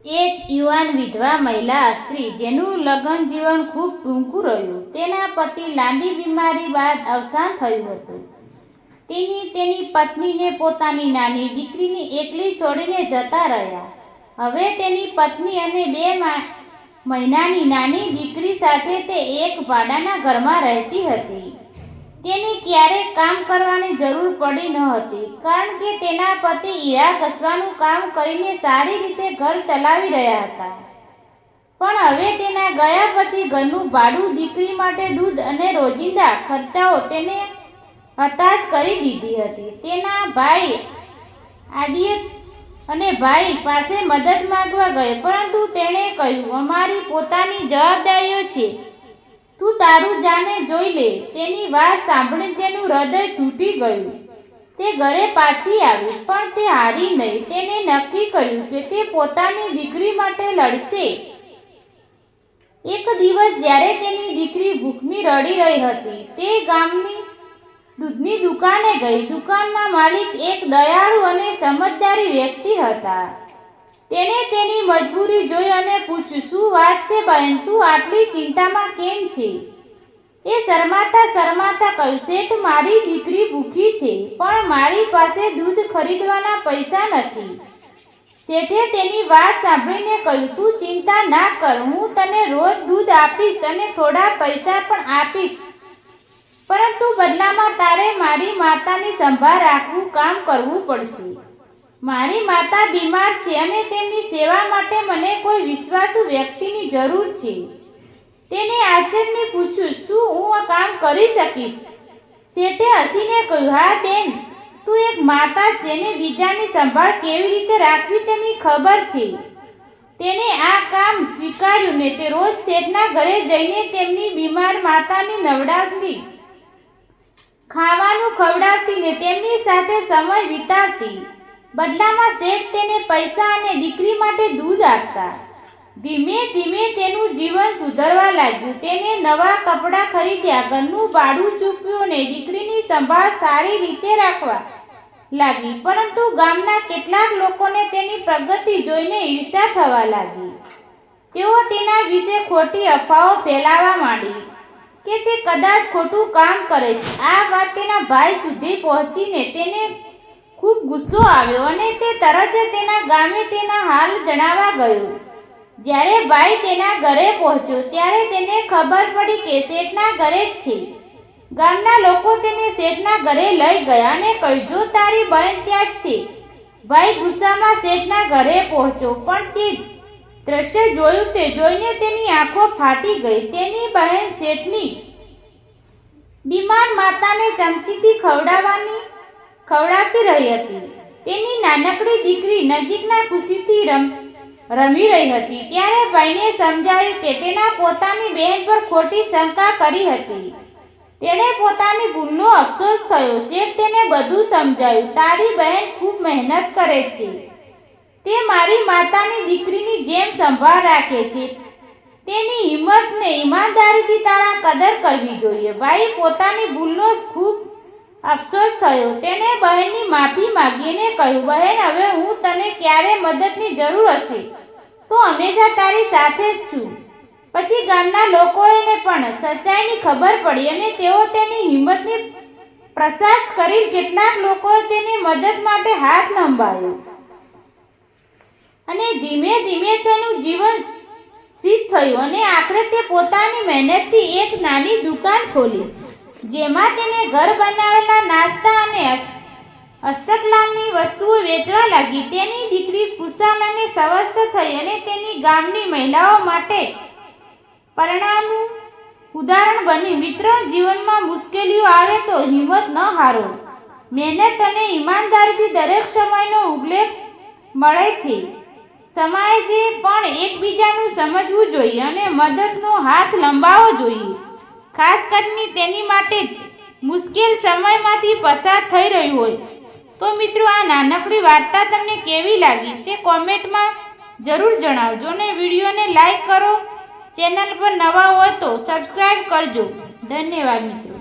એક યુવાન વિધવા મહિલા સ્ત્રી જેનું લગ્ન જીવન ખૂબ ટૂંકું રહ્યું, તેના પતિ લાંબી બીમારી બાદ અવસાન થયું હતું. તેની પત્નીને પોતાની નાની દીકરીને એકલી છોડીને જતા રહ્યા. હવે તેની પત્ની અને 2 મહિનાની નાની દીકરી સાથે તે એક ભાડાના ઘરમાં રહેતી હતી. તેને ક્યારેય કામ કરવાની જરૂર પડી ન હતી, કારણ કે તેના પતિ હીરા ઘસવાનું કામ કરીને સારી રીતે ઘર ચલાવી રહ્યા હતા. પણ હવે તેના ગયા પછી ઘરનું ભાડું, દીકરી માટે દૂધ અને રોજિંદા ખર્ચાઓ તેને હતાશ કરી દીધી હતી. તેના ભાઈ ભાઈ પાસે મદદ માંગવા ગયો, પરંતુ તેણે કહ્યું, અમારી પોતાની જવાબદારીઓ છે, તું તારું જાને જોઈ લે. તેની વાત સાંભળીને તેનું હૃદય તૂટી ગયું. તે ઘરે પાછી આવી, પણ તે હારી નહીં. તેણે નક્કી કર્યું કે તે પોતાની દીકરી માટે લડશે. એક દિવસ જ્યારે તેની દીકરી ભૂખની રડી રહી હતી, તે ગામની દૂધની દુકાને ગઈ. દુકાનના માલિક એક દયાળુ અને સમજદારી વ્યક્તિ હતા. તેણે તેની મજબૂરી જોઈ અને પૂછ્યું, શું વાત છે બહેન, તું આટલી ચિંતામાં કેમ છે? એ શરમાતા કહ્યું, શેઠ, મારી દીકરી ભૂખી છે, પણ મારી પાસે દૂધ ખરીદવાના પૈસા નથી. શેઠે તેની વાત સાંભળીને કહ્યું, તું ચિંતા ના કર, હું તને રોજ દૂધ આપીશ અને થોડા પૈસા પણ આપીશ, પરંતુ બદલામાં તારે મારી માતાની સંભાળ રાખવું કામ કરવું પડશે. મારી માતા બીમાર છે અને તેમની સેવા માટે મને કોઈ વિશ્વાસુ વ્યક્તિની જરૂર છે. તેને આશ્ચર્યથી પૂછ્યું, શું હું આ કામ કરી શકીશ? શેઠે હસીને કહ્યું, હા બેન, તું એક માતા છે અને બીજાની સંભાળ કેવી રીતે રાખવી તેની ખબર છે. તેણે આ કામ સ્વીકાર્યું ને તે રોજ શેઠના ઘરે જઈને તેમની બીમાર માતાને નવડાવતી, ખાવાનું ખવડાવતી ને તેમની સાથે સમય વિતાવતી. બદલામાં શેઠ તેને પૈસા અને દીકરી માટે દૂધ આપતા. ધીમે ધીમે તેનું જીવન સુધરવા લાગ્યું. તેને નવા કપડાં ખરીદ્યા, ઘરનું ભાડું ચૂકવ્યું અને દીકરીની સંભાળ સારી રીતે રાખવા લાગી. પરંતુ ગામના કેટલાક લોકોને તેની પ્રગતિ જોઈને ઈર્ષા થવા લાગી. તેઓ તેના વિશે ખોટી અફવાઓ ફેલાવવા માંડી કે તે કદાચ ખોટું કામ કરે છે. આ વાત તેના ભાઈ સુધી પહોંચીને તેને ખૂબ ગુસ્સો આવ્યો અને તે તરત જ તેના ગામે તેના હાલ જણાવવા ગયો. જ્યારે ભાઈ તેના ઘરે પહોંચ્યો ત્યારે તેને ખબર પડી કે શેઠના ઘરે જ છે. ગામના લોકો તેને શેઠના ઘરે લઈ ગયા અને કહ્યું, જો તારી બહેન ત્યાં જ છે. ભાઈ ગુસ્સામાં શેઠના ઘરે પહોંચ્યો, પણ તે દ્રશ્ય જોયું તે જોઈને તેની આંખો ફાટી ગઈ. તેની બહેન શેઠની બીમાર માતાને ચમચીથી ખવડાવતી રહી હતી. તેની નાનકડી દીકરી નજીકના ખુશીથી રમી રહી હતી. ત્યારે ભાઈને સમજાયું કે તેના પોતાની બહેન પર ખોટી શંકા કરી હતી. તેણે પોતાની ભૂલનો અફસોસ થયો. શેઠ તેને બધું સમજાયું. તારી બહેન ખૂબ મહેનત કરે છે, તે મારી માતાની દીકરીની જેમ સંભાળ રાખે છે. તેની હિંમતને ઈમાનદારીથી તારા કદર કરવી જોઈએ. ભાઈ પોતાની ભૂલનો ખૂબ અફસોસ થયો. તેણે બહેનની માફી માંગી અને કહ્યું, બહેન, હવે હું તને ક્યારે મદદની જરૂર હશે તો હંમેશા તારી સાથે જ છું. પછી ગામના લોકોને પણ સચ્ચાઈની ખબર પડી અને તેઓ તેની હિંમતની પ્રશંસા કરી. કેટલાક લોકોએ તેની મદદ માટે હાથ લંબાવ્યો અને ધીમે ધીમે તેનું જીવન સ્થિર થયું અને આખરે તે પોતાની મહેનતથી એક નાની દુકાન ખોલી, જેમાં તેને ઘર બનાવેલા નાસ્તા અને હસ્તકલાની વસ્તુઓ વેચવા લાગી. તેની દીકરી ખુશાલ અને સ્વસ્થ થઈ અને તેની ગામની મહિલાઓ માટે પ્રેરણાનું ઉદાહરણ બની. મિત્રો, જીવનમાં મુશ્કેલીઓ આવે તો હિંમત ન હારો. મહેનત અને ઈમાનદારીથી દરેક સમયનો ઉલ્લેખ મળે છે. સમાજે પણ એકબીજાનું સમજવું જોઈએ અને મદદનો હાથ લંબાવવો જોઈએ, ખાસ કરીને તેની માટે જ મુશ્કેલ સમયમાંથી પસાર થઈ રહ્યું હોય. તો મિત્રો, આ નાનકડી વાર્તા તમને કેવી લાગી તે કોમેન્ટમાં જરૂર જણાવજો અને વિડીયોને લાઈક કરો. ચેનલ પર નવા હોય તો સબસ્ક્રાઈબ કરજો. ધન્યવાદ મિત્રો.